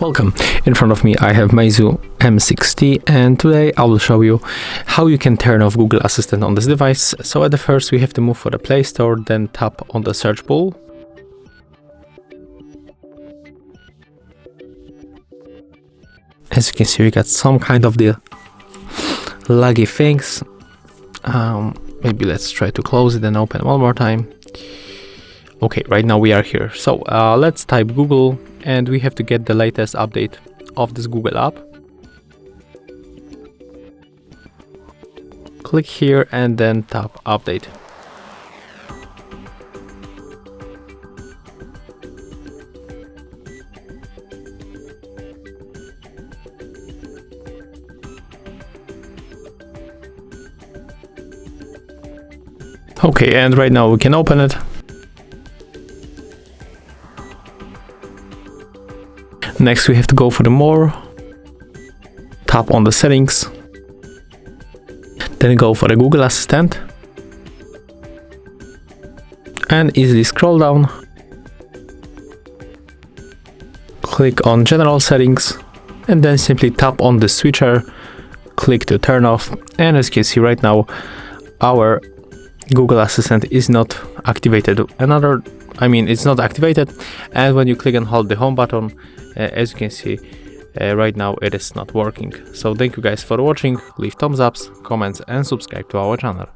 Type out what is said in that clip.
Welcome. In front of me I have MEIZU M6T, and today I will show you how you can turn off Google Assistant on this device. So at the first we have to move for the Play Store, then tap on the search bar. As you can see, we got some kind of the laggy things. Maybe let's try to close it and open one more time. Okay, right now we are here. So let's type Google, and we have to get the latest update of this Google app. Click here and then tap update. Okay, and right now we can open it. Next we have to go for the more, tap on the settings, then go for the Google Assistant and easily scroll down, click on general settings and then simply tap on the switcher, click to turn off, and as you can see right now our Google Assistant is not activated. It's not activated, and when you click and hold the home button, as you can see right now it is not working. So thank you guys for watching, leave thumbs ups, comments and subscribe to our channel.